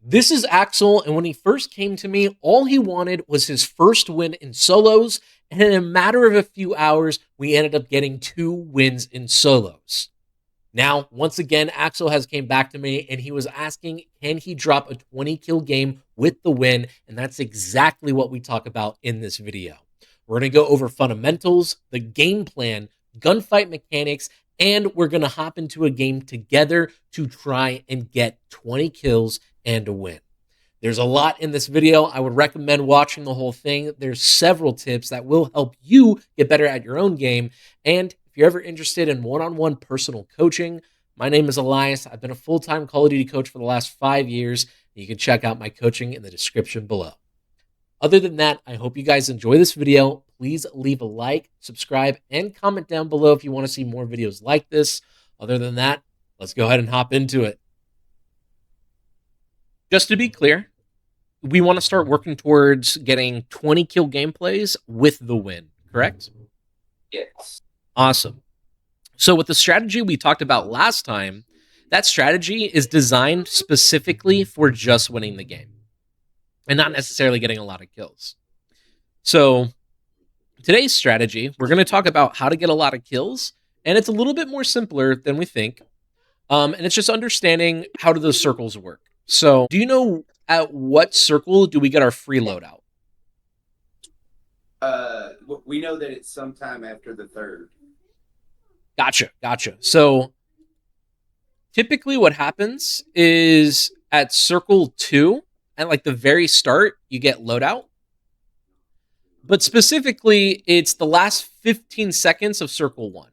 This is Axel, and when he first came to me, all he wanted was his first win in solos, and in a matter of a few hours, we ended up getting 2 wins in solos. Now, once again, Axel has came back to me, and he was asking, can he drop a 20-kill game with the win? And that's exactly what we talk about in this video. We're going to go over fundamentals, the game plan, gunfight mechanics, and we're going to hop into a game together to try and get 20 kills and a win. There's a lot in this video. I would recommend watching the whole thing. There's several tips that will help you get better at your own game. And if you're ever interested in one-on-one personal coaching, my name is Alyus. I've been a full-time Call of Duty coach for the last 5 years. You can check out my coaching in the description below. Other than that, I hope you guys enjoy this video. Please leave a like, subscribe, and comment down below if you want to see more videos like this. Other than that, let's go ahead and hop into it. Just to be clear, we want to start working towards getting 20 kill gameplays with the win, correct? Yes. Awesome. So with the strategy we talked about last time, that strategy is designed specifically for just winning the game and not necessarily getting a lot of kills. So today's strategy, we're going to talk about how to get a lot of kills, and it's a little bit more simpler than we think. And it's just understanding how do those circles work. So do you know at what circle do we get our free loadout? We know that it's sometime after the third. Gotcha. So typically what happens is at circle 2, at like the very start, you get loadout. But specifically, it's the last 15 seconds of circle 1.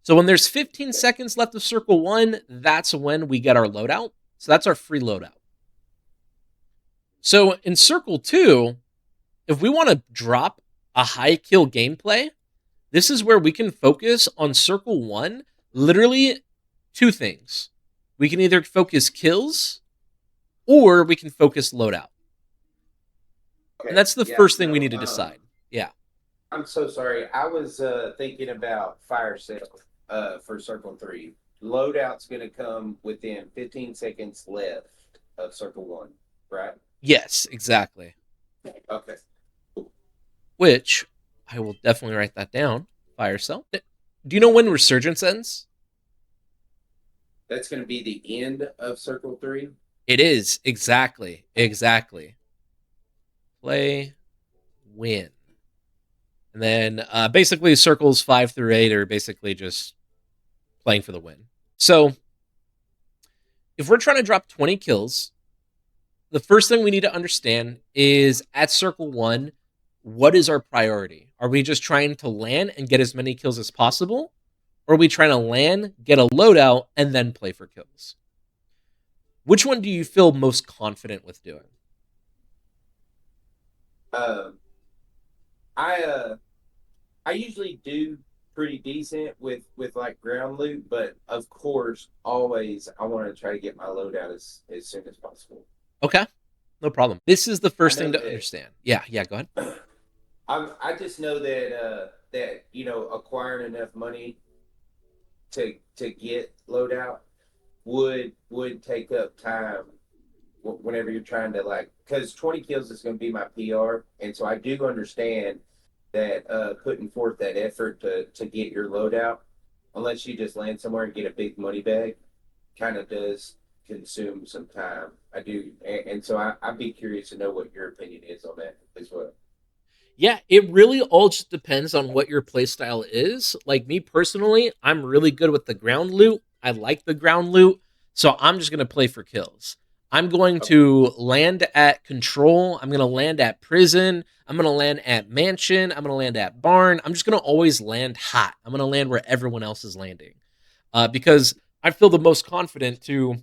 So when there's 15 seconds left of circle 1, that's when we get our loadout. So that's our free loadout. So in circle 2, if we want to drop a high kill gameplay, this is where we can focus on circle 1, literally 2 things. We can either focus kills or we can focus loadout. Okay. And that's the first thing we need to decide. Yeah. I'm so sorry. I was thinking about fire sale for circle 3. Loadout's going to come within 15 seconds left of circle 1, right? Yes, exactly. Okay. Which, I will definitely write that down. Fire sale. Do you know when Resurgence ends? That's going to be the end of circle 3? It is. Exactly. Play, win. And then basically circles 5 through 8 are basically just playing for the win. So if we're trying to drop 20 kills, the first thing we need to understand is at circle 1, what is our priority? Are we just trying to land and get as many kills as possible? Or are we trying to land, get a loadout, and then play for kills? Which one do you feel most confident with doing? I usually do pretty decent with like ground loot, but of course, always I want to try to get my loadout as soon as possible. Okay, no problem. This is the first thing to understand. Yeah, go ahead. I just know that that acquiring enough money to get loadout would take up time whenever you're trying to because 20 kills is going to be my PR, and so I do understand that putting forth that effort to get your loadout, unless you just land somewhere and get a big money bag, kind of does consume some time. I do, and so I'd be curious to know what your opinion is on that as well. Yeah, it really all just depends on what your playstyle is. Like me personally, I'm really good with the ground loot. I like the ground loot, so I'm just going to play for kills. I'm going to land at control. I'm going to land at prison. I'm going to land at mansion. I'm going to land at barn. I'm just going to always land hot. I'm going to land where everyone else is landing because I feel the most confident to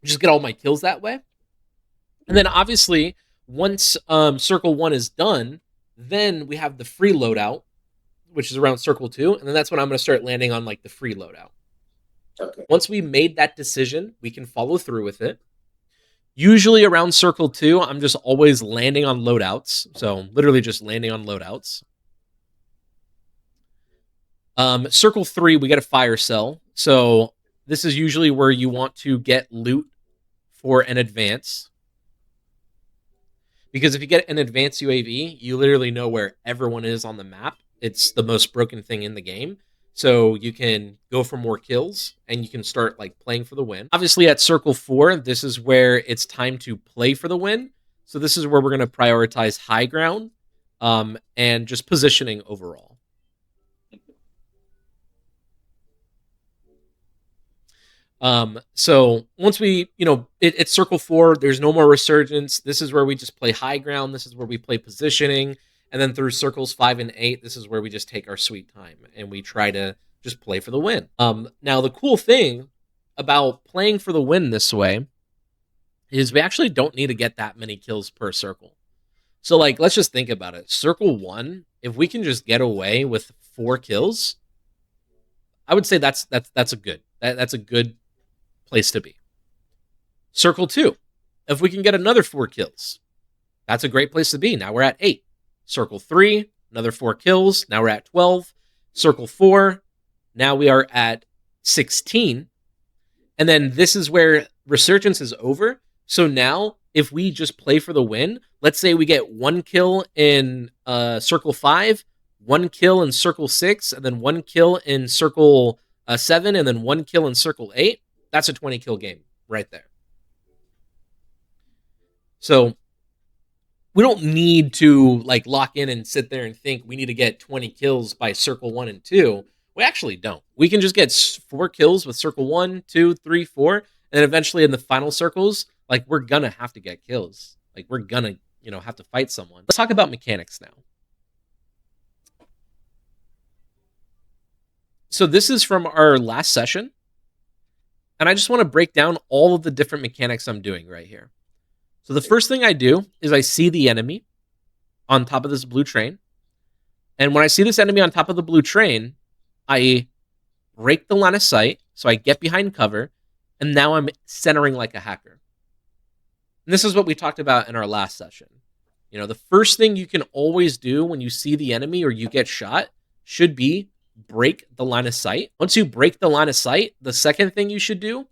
just get all my kills that way. And then obviously, once circle 1 is done, then we have the free loadout, which is around circle 2. And then that's when I'm going to start landing on like the free loadout. Okay. Once we made that decision, we can follow through with it. Usually around circle 2, I'm just always landing on loadouts. So literally just landing on loadouts. Circle 3, we get a fire cell. So this is usually where you want to get loot for an advance. Because if you get an advanced UAV, you literally know where everyone is on the map. It's the most broken thing in the game. So you can go for more kills and you can start like playing for the win. Obviously at circle 4, this is where it's time to play for the win. So this is where we're going to prioritize high ground and just positioning overall. So once we, it's circle 4, there's no more resurgence. This is where we just play high ground. This is where we play positioning. And then through circles 5 and 8, this is where we just take our sweet time and we try to just play for the win. Now the cool thing about playing for the win this way is we actually don't need to get that many kills per circle. So like, let's just think about it. Circle 1, if we can just get away with 4 kills, I would say that's a good place to be. Circle 2, if we can get another 4 kills, that's a great place to be. Now we're at 8. Circle 3, another 4 kills. Now we're at 12. Circle 4, now we are at 16. And then this is where resurgence is over. So now if we just play for the win, let's say we get 1 kill in circle 5, 1 kill in circle 6, and then 1 kill in circle 7, and then 1 kill in circle 8. That's a 20 kill game right there. So we don't need to like lock in and sit there and think we need to get 20 kills by circle 1 and 2. We actually don't. We can just get 4 kills with circle 1, 2, 3, 4, and then eventually in the final circles, like we're gonna have to get kills. Like we're gonna, have to fight someone. Let's talk about mechanics now. So this is from our last session, and I just want to break down all of the different mechanics I'm doing right here. So the first thing I do is I see the enemy on top of this blue train. And when I see this enemy on top of the blue train, I break the line of sight. So I get behind cover. And now I'm centering like a hacker. And this is what we talked about in our last session. The first thing you can always do when you see the enemy or you get shot should be break the line of sight. Once you break the line of sight, the second thing you should do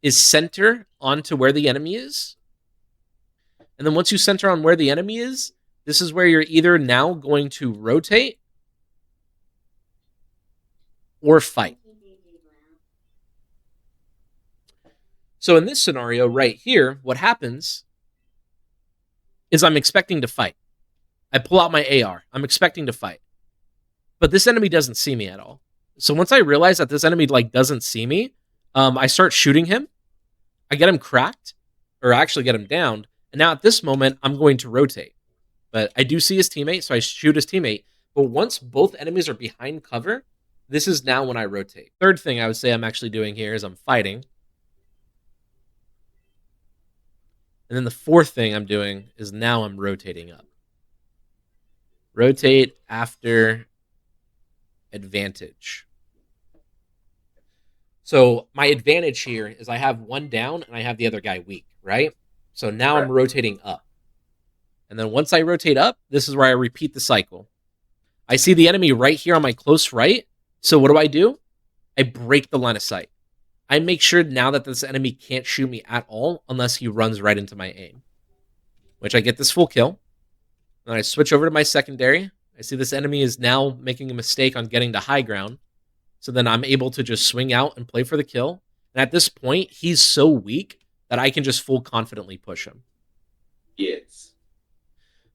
is center onto where the enemy is. And then once you center on where the enemy is, this is where you're either now going to rotate or fight. So in this scenario right here, what happens is I'm expecting to fight. I pull out my AR. I'm expecting to fight. But this enemy doesn't see me at all. So once I realize that this enemy doesn't see me, I start shooting him. I get him cracked, or I actually get him downed. And now at this moment, I'm going to rotate. But I do see his teammate, so I shoot his teammate. But once both enemies are behind cover, this is now when I rotate. Third thing I would say I'm actually doing here is I'm fighting. And then the fourth thing I'm doing is now I'm rotating up. Rotate after advantage. So my advantage here is I have one down and I have the other guy weak, right? So now I'm rotating up. And then once I rotate up, this is where I repeat the cycle. I see the enemy right here on my close right. So what do? I break the line of sight. I make sure now that this enemy can't shoot me at all unless he runs right into my aim. Which I get this full kill. Then I switch over to my secondary. I see this enemy is now making a mistake on getting to high ground. So then I'm able to just swing out and play for the kill. And at this point, he's so weak that I can just full confidently push him. Yes.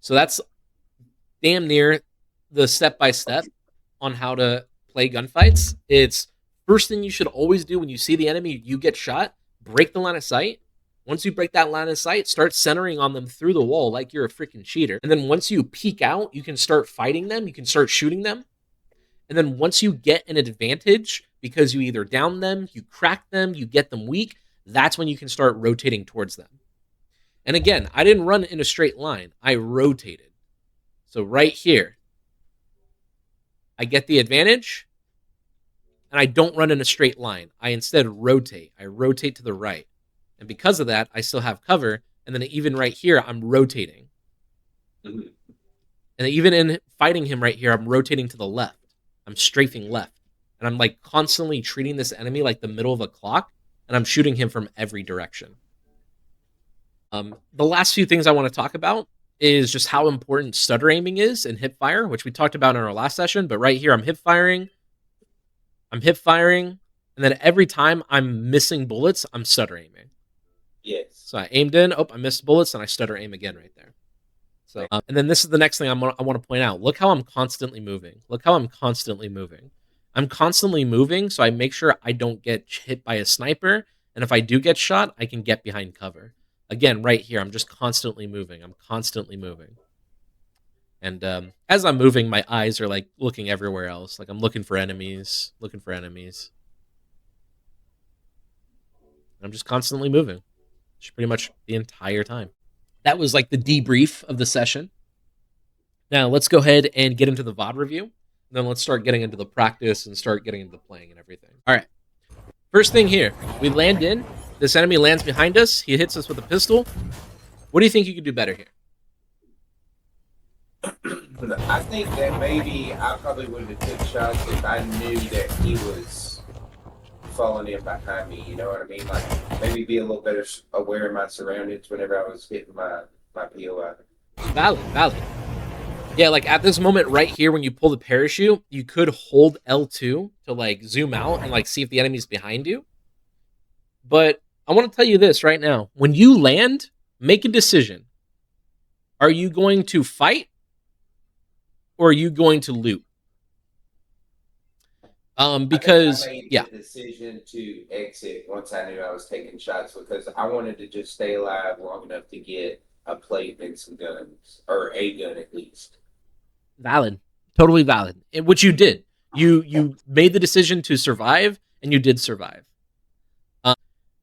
So that's damn near the step-by-step on how to play gunfights. It's first thing you should always do when you see the enemy, you get shot, break the line of sight. Once you break that line of sight, start centering on them through the wall like you're a freaking cheater. And then once you peek out, you can start fighting them. You can start shooting them. And then once you get an advantage, because you either down them, you crack them, you get them weak, that's when you can start rotating towards them. And again, I didn't run in a straight line. I rotated. So right here, I get the advantage, and I don't run in a straight line. I instead rotate. I rotate to the right. And because of that, I still have cover. And then even right here, I'm rotating. Mm-hmm. And even in fighting him right here, I'm rotating to the left. I'm strafing left. And I'm like constantly treating this enemy like the middle of a clock. And I'm shooting him from every direction. The last few things I want to talk about is just how important stutter aiming is and hip fire, which we talked about in our last session. But right here, I'm hip firing, and then every time I'm missing bullets, I'm stutter aiming. Yes. So I aimed in, I missed bullets, and I stutter aim again right there. So, and then this is the next thing I want to point out. Look how I'm constantly moving. I'm constantly moving, so I make sure I don't get hit by a sniper. And if I do get shot, I can get behind cover. Again, right here, I'm just constantly moving. And as I'm moving, my eyes are like looking everywhere else. Like I'm looking for enemies. I'm just constantly moving. Just pretty much the entire time. That was like the debrief of the session. Now let's go ahead and get into the VOD review. And then let's start getting into the practice and start getting into the playing and everything. All right. First thing here, we land in. This enemy lands behind us. He hits us with a pistol. What do you think you could do better here? I think that maybe I probably would have took shots if I knew that he was falling in behind me. You know what I mean? Like maybe be a little better aware of my surroundings whenever I was hitting my POI. Valid. Yeah, like at this moment right here, when you pull the parachute, you could hold L2 to like zoom out and like see if the enemy's behind you. But I want to tell you this right now. When you land, make a decision. Are you going to fight or are you going to loot? Because I made the decision to exit once I knew I was taking shots because I wanted to just stay alive long enough to get a plate and some guns, or a gun at least. Valid, totally valid. Which you did. You made the decision to survive, and you did survive.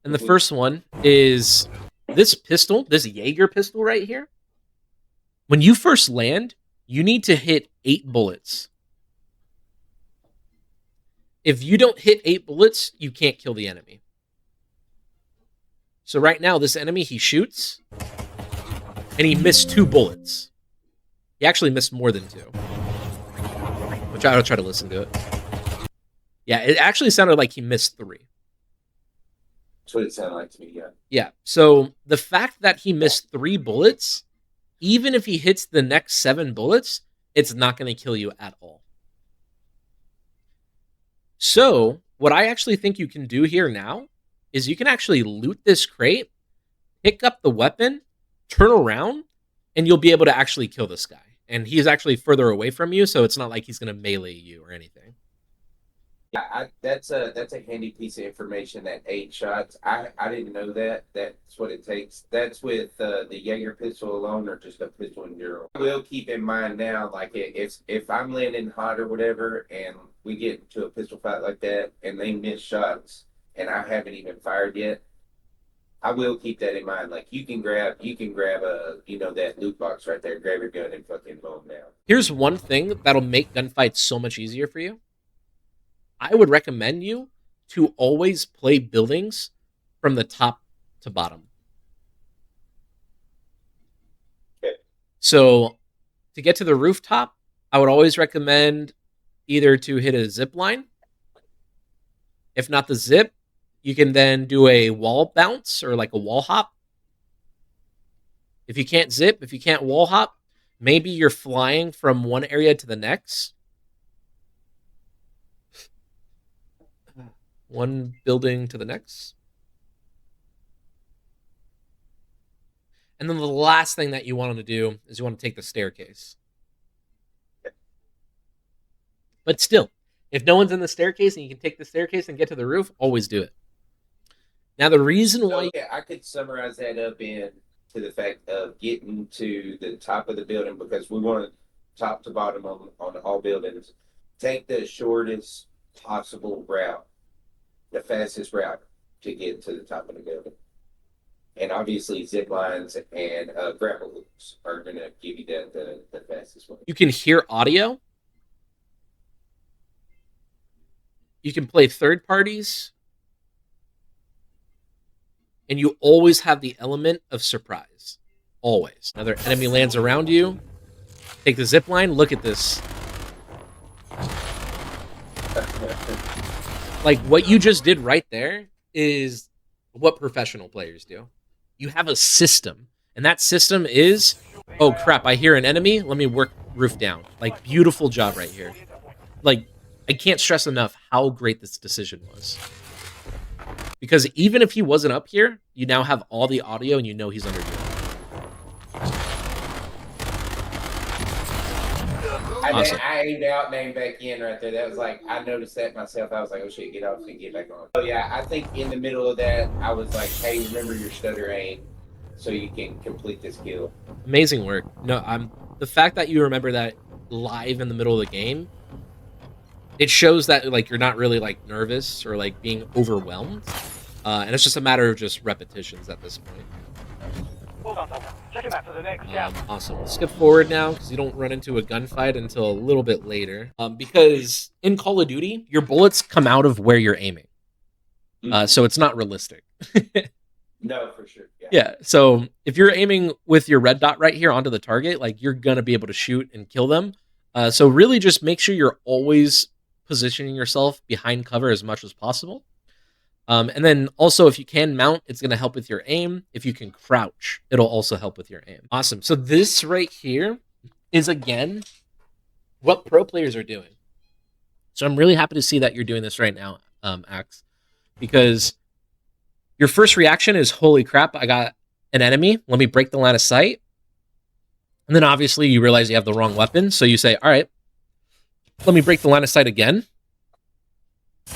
And the first one is this pistol, this Jaeger pistol right here. When you first land, you need to hit 8 bullets. If you don't hit 8 bullets, you can't kill the enemy. So right now, this enemy, he shoots, and he missed 2 bullets. He actually missed more than 2. Which I'll try to listen to it. Yeah, it actually sounded like he missed 3. That's what it sounded like to me, yeah. Yeah, so the fact that he missed 3 bullets, even if he hits the next 7 bullets, it's not going to kill you at all. So, what I actually think you can do here now is you can actually loot this crate, pick up the weapon, turn around, and you'll be able to actually kill this guy. And he's actually further away from you, so it's not like he's going to melee you or anything. Yeah, that's a handy piece of information, that 8 shots. I didn't know that. That's what it takes. That's with the Jaeger pistol alone or just a pistol in general. I will keep in mind now, like if I'm landing hot or whatever and we get into a pistol fight like that and they miss shots and I haven't even fired yet, I will keep that in mind. Like you can grab a that loot box right there, grab your gun and fucking mow them down. Here's one thing that'll make gunfights so much easier for you. I would recommend you to always play buildings from the top to bottom. Okay. So to get to the rooftop, I would always recommend either to hit a zip line. If not the zip, you can then do a wall bounce or like a wall hop. If you can't zip, if you can't wall hop, maybe you're flying from one area to the next. One building to the next. And then the last thing that you want to do is you want to take the staircase. But still, if no one's in the staircase and you can take the staircase and get to the roof, always do it. Now, the reason why... Okay, I could summarize that up into the fact of getting to the top of the building, because we want top to bottom on all buildings. Take the shortest possible route, the fastest route to get to the top of the building. And obviously zip lines and grapple hooks are going to give you the fastest one. You can hear audio. You can play third parties. And you always have the element of surprise. Always. Another enemy lands around you. Take the zip line. Look at this. Like, what you just did right there is what professional players do. You have a system, and that system is, oh crap, I hear an enemy, let me work roof down. Like, beautiful job right here. Like, I can't stress enough how great this decision was. Because even if he wasn't up here, you now have all the audio and you know he's under you. Awesome. I aimed out, named back in right there. That was like, I noticed that myself. I was like, oh shit, get off and get back on. Oh yeah, I think in the middle of that, I was like, hey, remember your stutter aim so you can complete this kill. Amazing work. No, the fact that you remember that live in the middle of the game, it shows that like you're not really like nervous or like being overwhelmed. And it's just a matter of just repetitions at this point. Awesome. We'll skip forward now because you don't run into a gunfight until a little bit later. Because in Call of Duty, your bullets come out of where you're aiming. So it's not realistic. No, for sure. Yeah. So if you're aiming with your red dot right here onto the target, like you're going to be able to shoot and kill them. So really just make sure you're always positioning yourself behind cover as much as possible. And then also, if you can mount, it's going to help with your aim. If you can crouch, it'll also help with your aim. Awesome. So this right here is, again, what pro players are doing. So I'm really happy to see that you're doing this right now, Axe, because your first reaction is, holy crap, I got an enemy. Let me break the line of sight. And then obviously you realize you have the wrong weapon. So you say, all right, let me break the line of sight again.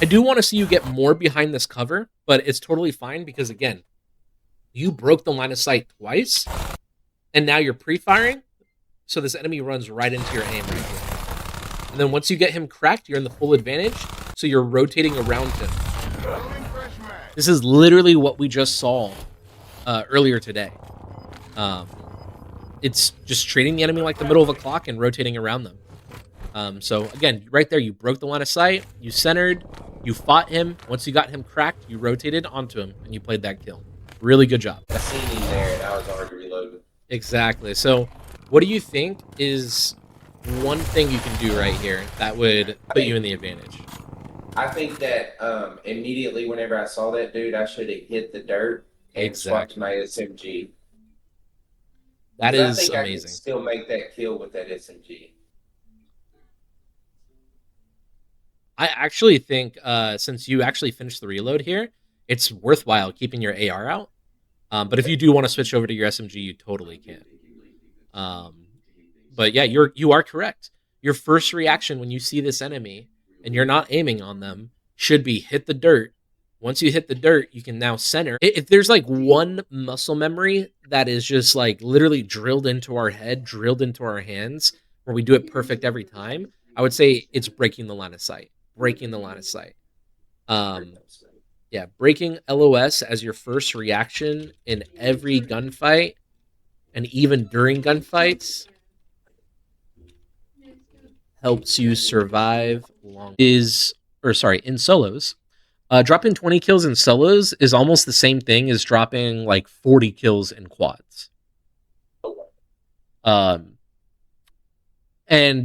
I do want to see you get more behind this cover, but it's totally fine because, again, you broke the line of sight twice, and now you're pre-firing, so this enemy runs right into your aim right here. And then once you get him cracked, you're in the full advantage, so you're rotating around him. This is literally what we just saw earlier today. It's just treating the enemy like the middle of a clock and rotating around them. So again, right there, you broke the line of sight, you centered, you fought him. Once you got him cracked, you rotated onto him, and you played that kill. Really good job. I seen him there, and I was already reloading. Exactly. So what do you think is one thing you can do right here that would put you in the advantage? I think that immediately whenever I saw that dude, I should have hit the dirt and swapped my SMG. That is amazing. I can still make that kill with that SMG. I actually think since you actually finished the reload here, it's worthwhile keeping your AR out. But if you do want to switch over to your SMG, you totally can. But yeah, you are correct. Your first reaction when you see this enemy and you're not aiming on them should be hit the dirt. Once you hit the dirt, you can now center. If there's like one muscle memory that is just like literally drilled into our head, drilled into our hands, where we do it perfect every time, I would say it's breaking the line of sight. Breaking the line of sight. Yeah, breaking LOS as your first reaction in every gunfight and even during gunfights helps you survive long. In solos. Dropping 20 kills in solos is almost the same thing as dropping like 40 kills in quads. And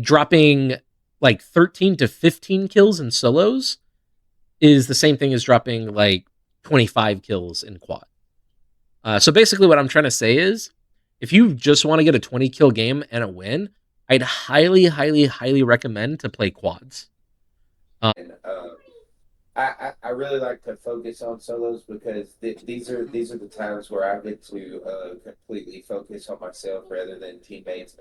dropping like 13 to 15 kills in solos is the same thing as dropping like 25 kills in quad. So basically what I'm trying to say is, if you just want to get a 20 kill game and a win, I'd highly, highly, highly recommend to play quads. I really like to focus on solos because these are the times where I get to completely focus on myself rather than teammates.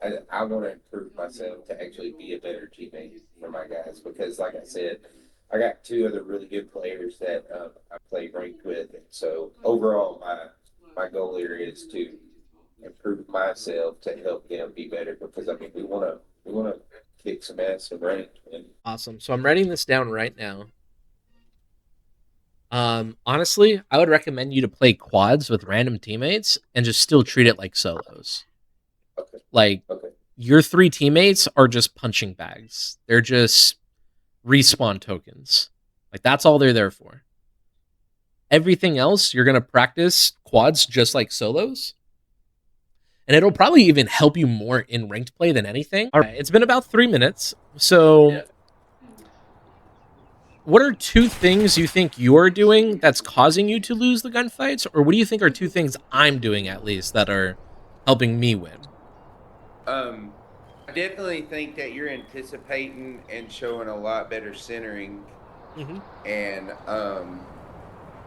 And I want to improve myself to actually be a better teammate for my guys because, like I said, I got two other really good players that I play ranked with. And so overall, my goal here is to improve myself to help them be better because I mean we want to kick some ass and ranked. Awesome. So I'm writing this down right now. Honestly, I would recommend you to play quads with random teammates and just still treat it like solos. Okay. Your three teammates are just punching bags. They're just respawn tokens. Like, that's all they're there for. Everything else, you're going to practice quads just like solos. And it'll probably even help you more in ranked play than anything. All right, it's been about 3 minutes. So what are two things you think you're doing that's causing you to lose the gunfights, or what do you think are two things I'm doing at least that are helping me win? I definitely think that you're anticipating and showing a lot better centering, Mm-hmm. and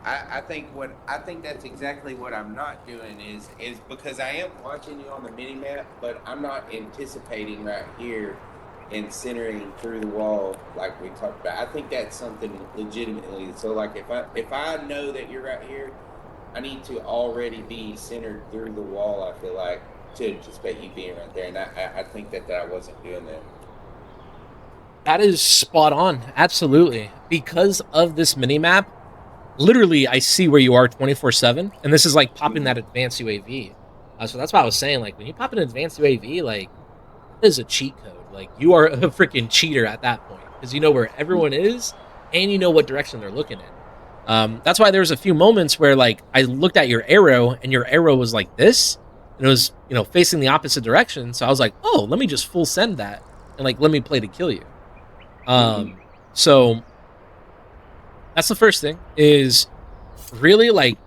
I think that's exactly what I'm not doing is because I am watching you on the mini map, but I'm not anticipating right here and centering through the wall like we talked about. I think that's something legitimately. So like if I know that you're right here, I need to already be centered through the wall. I feel like to anticipate you being right there, and I think that I wasn't doing that. That is spot on, absolutely. Because of this mini map, literally I see where you are 24/7, and this is like popping Mhm. that advanced UAV. So that's why I was saying, like, when you pop an advanced UAV, like, it is a cheat code. Like, you are a freaking cheater at that point because you know where everyone is and you know what direction they're looking in. That's why there was a few moments where, like, I looked at your arrow and your arrow was like this, and it was, facing the opposite direction. So I was like, oh, let me just full send that and like let me play to kill you. Mhm. So that's the first thing is really like,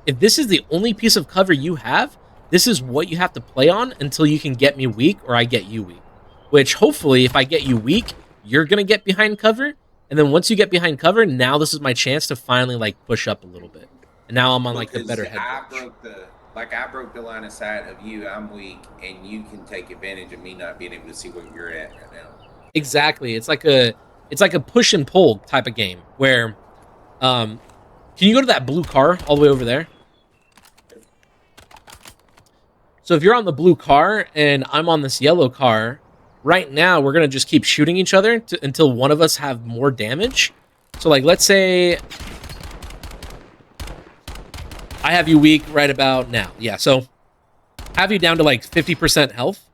if this is the only piece of cover you have, this is what you have to play on until you can get me weak or I get you weak. Which hopefully, if I get you weak, you're gonna get behind cover, and then once you get behind cover, now this is my chance to finally like push up a little bit. And now I'm on like the Because better head glitch. I broke the line of sight of you. I'm weak, and you can take advantage of me not being able to see where you're at right now. Exactly. It's like a push and pull type of game where um can you go to that blue car all the way over there? So if you're on the blue car and I'm on this yellow car, right now we're gonna just keep shooting each other until one of us have more damage. So like, let's say I have you weak right about now. Yeah, so have you down to like 50% health.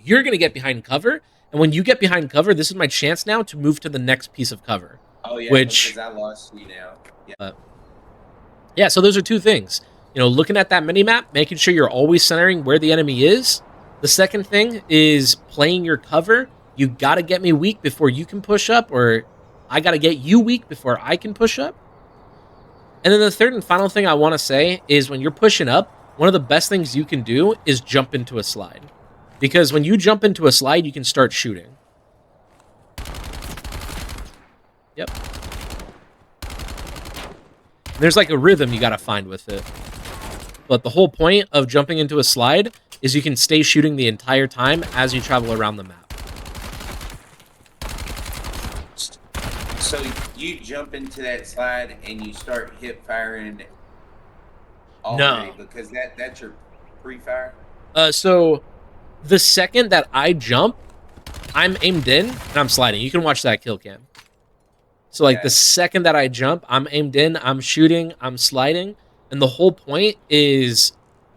You're gonna get behind cover, and when you get behind cover, this is my chance now to move to the next piece of cover. Oh yeah, because Which, I lost you now. Yeah. yeah, so those are two things. Looking at that mini map, making sure you're always centering where the enemy is. The second thing is playing your cover. You got to get me weak before you can push up, or I got to get you weak before I can push up. And then the third and final thing I want to say is when you're pushing up, one of the best things you can do is jump into a slide. Because when you jump into a slide, you can start shooting. Yep. And there's like a rhythm you got to find with it. But the whole point of jumping into a slide is you can stay shooting the entire time as you travel around the map. So you jump into that slide and you start hip firing already No. because that's your pre-fire. So the second that I jump, I'm aimed in and I'm sliding. You can watch that kill cam. So like the Okay. second that I jump, I'm aimed in, I'm shooting, I'm sliding, and the whole point is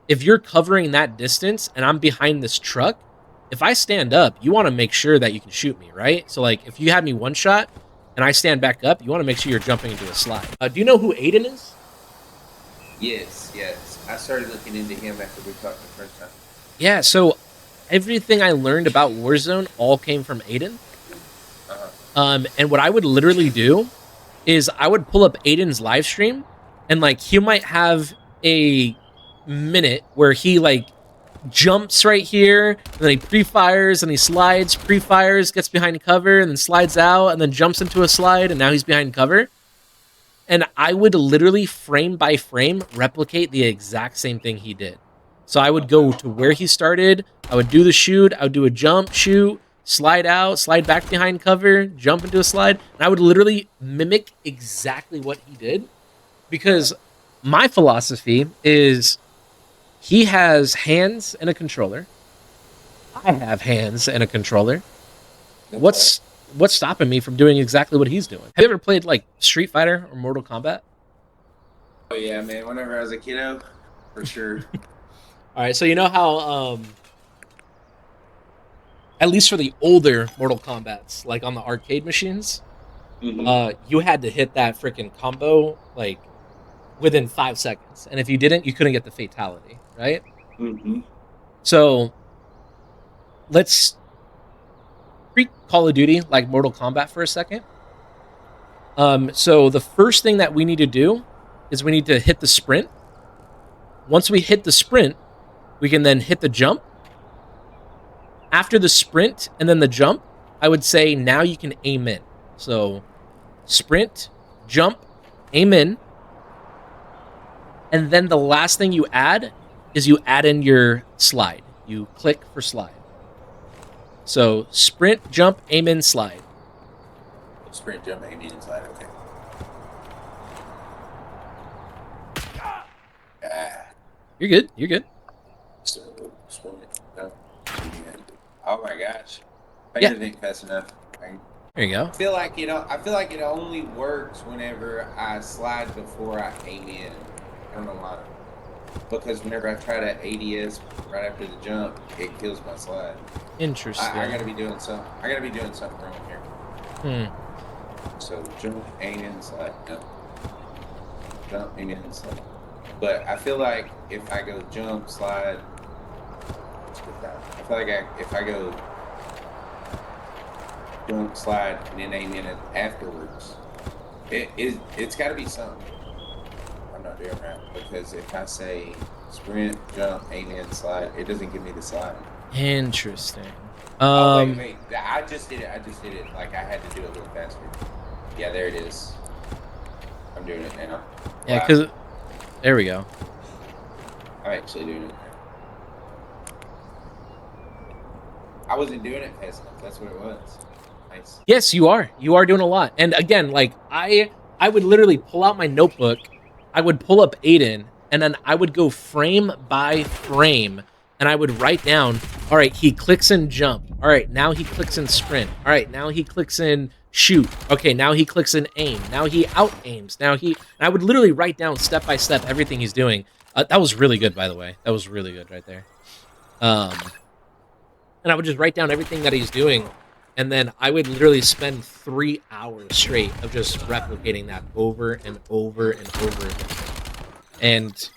if you're covering that distance and I'm behind this truck, if I stand up, you want to make sure that you can shoot me, right? So like if you had me one shot and I stand back up, you want to make sure you're jumping into a slide. Do you know who Aiden is? Yes, yes. I started looking into him after we talked the first time. Yeah, so everything I learned about Warzone all came from Aiden. Uh-huh. And what I would literally do is I would pull up Aiden's live stream, and like he might have a minute where he like jumps right here, and then he pre-fires and he slides, pre-fires, gets behind cover, and then slides out, and then jumps into a slide, and now he's behind cover. And I would literally frame by frame replicate the exact same thing he did. So I would go to where he started, I would do the shoot, I would do a jump, shoot, slide out, slide back behind cover, jump into a slide, and I would literally mimic exactly what he did because my philosophy is he has hands and a controller. I have hands and a controller. That's right. What's stopping me from doing exactly what he's doing? Have you ever played like Street Fighter or Mortal Kombat? Oh yeah, man. Whenever I was a kiddo, for sure. All right, so you know how at least for the older Mortal Kombats, like on the arcade machines, Mm-hmm. you had to hit that freaking combo like within 5 seconds, and if you didn't, you couldn't get the fatality, right? Mm-hmm. So let's treat Call of Duty like Mortal Kombat for a second. So the first thing that we need to do is we need to hit the sprint. Once we hit the sprint, we can then hit the jump. After the sprint and then the jump, I would say now you can aim in. So sprint, jump, aim in. And then the last thing you add is you add in your slide. You click for slide. So sprint, jump, aim in, slide. Sprint, jump, aim in, slide. Okay. You're good. You're good. So, sprint, jump, aim in. Oh my gosh. I didn't think fast enough. There you go. I feel like it only works whenever I slide before I aim in. I don't know why. Because whenever I try to ADS right after the jump, it kills my slide. Interesting. I gotta be doing something. Wrong here. So jump, aim in, slide. Jump, aim in, slide. But I feel like if I go jump, slide, I feel like if I go jump, slide, and then aim in it afterwards, it's got to be something I'm not doing right. Because if I say sprint, jump, aim in, slide, it doesn't give me the slide. Interesting. Wait. I just did it. Like I had to do it a little faster. Yeah, there it is. I'm doing it now. Yeah, because there we go. I'm actually doing it. I wasn't doing it fast enough. That's what it was. Nice. Yes, you are. You are doing a lot. And again, like I would literally pull out my notebook, I would pull up Aiden, and then I would go frame by frame, and I would write down, all right, he clicks in jump. All right, now he clicks in sprint. All right, now he clicks in shoot. Okay, now he clicks in aim. Now he out aims. And I would literally write down step by step everything he's doing. That was really good, by the way. That was really good right there. And I would just write down everything that he's doing. And then I would literally spend 3 hours straight of just replicating that over and over and over again. And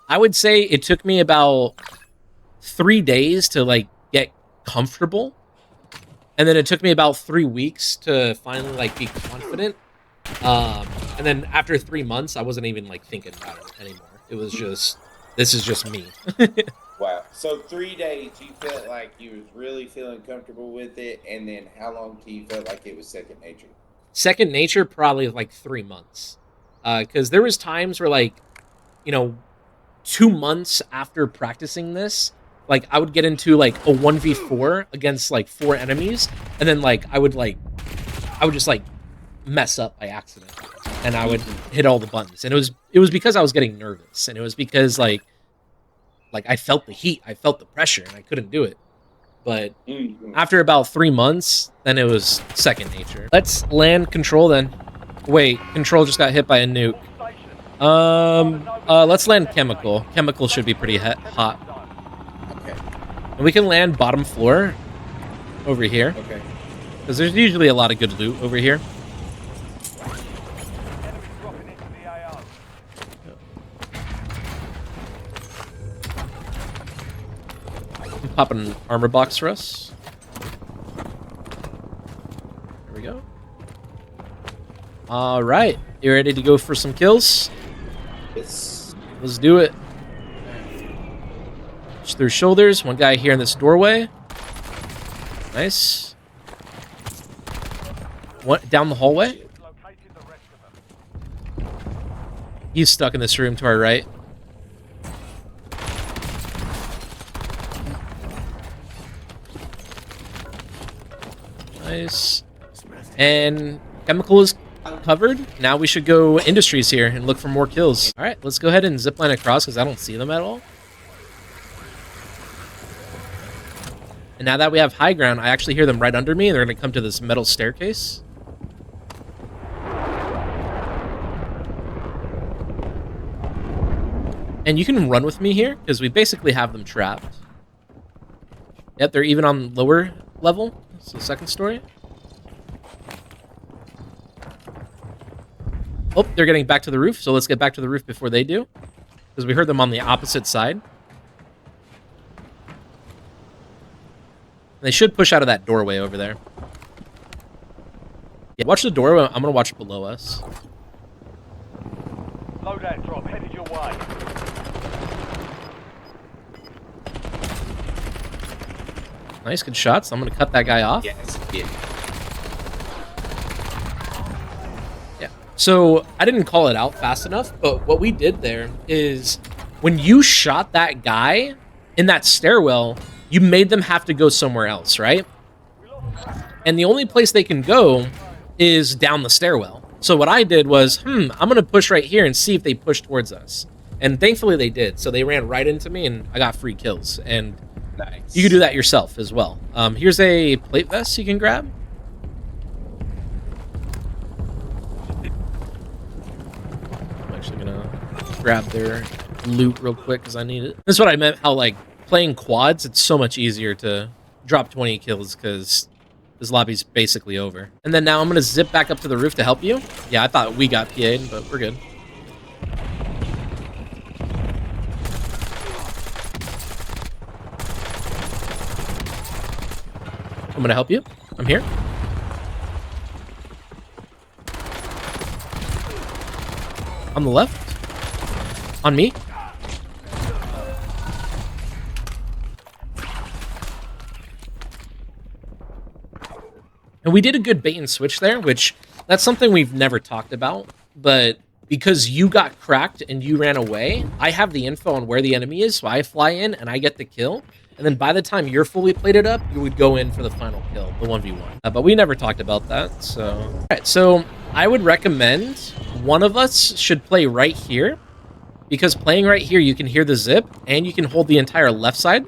I would say it took me about 3 days to like get comfortable. And then it took me about 3 weeks to finally like be confident. And then after 3 months, I wasn't even like thinking about it anymore. It was just, this is just me. Wow. So 3 days, you felt like you was really feeling comfortable with it, and then how long till you felt like it was second nature? Second nature, probably like 3 months. Because there was times where like, 2 months after practicing this, like I would get into like a 1v4 against like 4 enemies, and then like I would just like mess up by accident, and I would hit all the buttons, and it was because I was getting nervous, and it was because like I felt the heat, I felt the pressure, and I couldn't do it. But after about 3 months, then it was second nature. Let's land control then. Wait, control just got hit by a nuke. Let's land chemical. Chemical should be pretty hot. Okay. And we can land bottom floor over here. Okay. Because there's usually a lot of good loot over here. Pop an armor box for us. There we go. All right, you ready to go for some kills? Yes. Let's do it. Just through shoulders. One guy here in this doorway. Nice. What down the hallway? He's stuck in this room to our right. Nice. And chemical is covered. Now we should go industries here and look for more kills. All right, let's go ahead and zipline across because I don't see them at all. And now that we have high ground, I actually hear them right under me, and they're going to come to this metal staircase. And you can run with me here because we basically have them trapped. Yep, they're even on lower level. So second story. Oh, they're getting back to the roof. So let's get back to the roof before they do. Because we heard them on the opposite side. They should push out of that doorway over there. Yeah, watch the door. I'm gonna watch below us. Loadout drop headed your way. Nice, good shots. I'm gonna cut that guy off. Yes. Yeah. Yeah. So I didn't call it out fast enough, but what we did there is when you shot that guy in that stairwell, you made them have to go somewhere else, right? And the only place they can go is down the stairwell. So what I did was, I'm going to push right here and see if they push towards us. And thankfully they did. So they ran right into me and I got free kills. And Nice. you can do that yourself as well. Here's a plate vest you can grab. I'm actually going to grab their loot real quick because I need it. That's what I meant, how like playing quads, it's so much easier to drop 20 kills because this lobby's basically over. And then now I'm going to zip back up to the roof to help you. Yeah, I thought we got PA'd, but we're good. I'm going to help you. I'm here. On the left. On me. And we did a good bait and switch there, which that's something we've never talked about. But because you got cracked and you ran away, I have the info on where the enemy is, so I fly in and I get the kill. And then by the time you're fully plated up, you would go in for the final kill, the 1v1. But we never talked about that, so... All right, so I would recommend one of us should play right here, because playing right here, you can hear the zip, and you can hold the entire left side.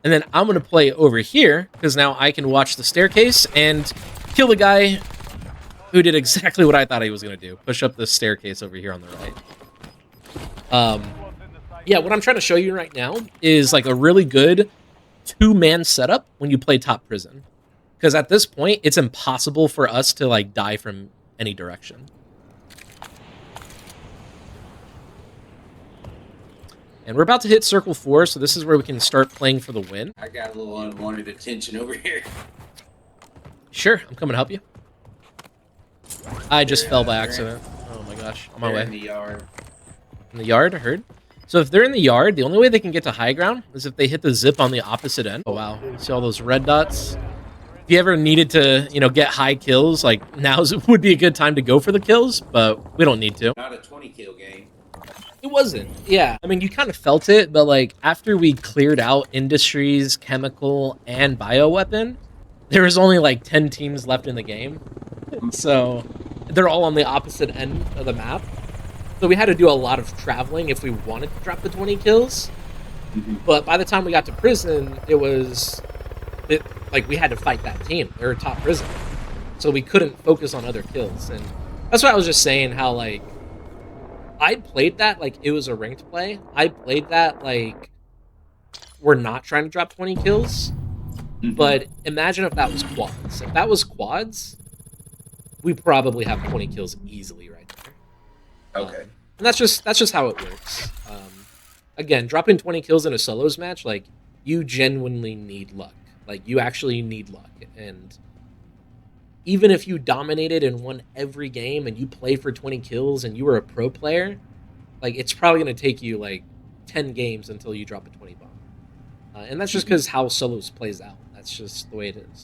And then I'm going to play over here, because now I can watch the staircase and kill the guy who did exactly what I thought he was going to do. Push up the staircase over here on the right. Yeah, what I'm trying to show you right now is like a really good two-man setup when you play top prison. Because at this point, it's impossible for us to like die from any direction. And we're about to hit circle 4, so this is where we can start playing for the win. I got a little unwanted attention over here. Sure, I'm coming to help you. I just fell by accident. Oh my gosh, on my way. In the yard. In the yard, I heard. So if they're in the yard, the only way they can get to high ground is if they hit the zip on the opposite end. Oh wow, see all those red dots? If you ever needed to, get high kills, like now would be a good time to go for the kills, but we don't need to. Not a 20 kill game. It wasn't. Yeah. I mean, you kind of felt it, but like after we cleared out industries, chemical, and bioweapon, there was only like 10 teams left in the game. So they're all on the opposite end of the map. So we had to do a lot of traveling if we wanted to drop the 20 kills. But by the time we got to prison, like we had to fight that team. They were top prison. So we couldn't focus on other kills. And that's why I was just saying how like I played that like it was a ranked play. I played that like we're not trying to drop 20 kills. But imagine if that was quads. If that was quads, we probably have 20 kills easily right there. Okay. And that's just how it works. Again, dropping 20 kills in a solos match, like you genuinely need luck. Like you actually need luck. And even if you dominated and won every game and you play for 20 kills and you were a pro player, like it's probably going to take you like 10 games until you drop a 20 bomb. And that's just because how solos plays out. That's just the way it is.